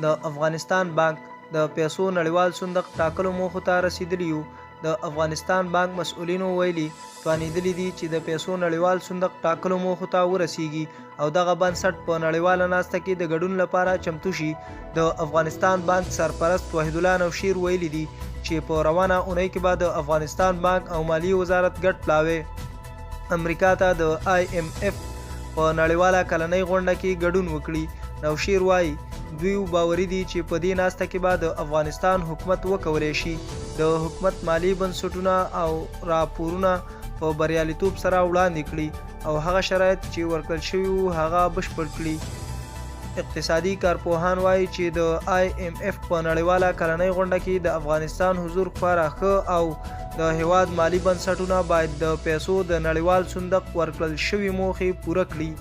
د افغانستان بانک د پیسو نړیوال صندوق ټاکلو موخو ته رسیدلی یو. د افغانستان بانک مسؤلینو ویلي توانیدلی دي چې د پیسو نړیوال صندوق ټاکلو موخو ته ورسیږي او دغه بنسټ په نړیواله ناسته کې د ګډون لپاره چمتو شي. د افغانستان بانک سرپرست وحید الله نوشیر ویلي دي چې په روانه اونۍ کې به د افغانستان بانک او مالی وزارت ګډ پلاوی امریکا ته د IMF په نړیواله کلنۍ غونډه کې ګډون وکړي. نوشیر وایي دوی باوري دي چې په دې ناسته کې به د افغانستان حکومت وکولی شي د حکومت مالی بنسټونه او راپورونه په بریالیتوب سره وړاندې کړي او هغه شرایط چې ورکړل شوي وو هغه بشپړ کړي. اقتصادي کارپوهان وایي چې د IMF په نړیواله کلنۍ غونډه کې د افغانستان حضور خورا ښه او د هیواد مالی بنسټونه باید د پیسو د نړیوال صندوق ورکړل شوي موخې پوره کړي.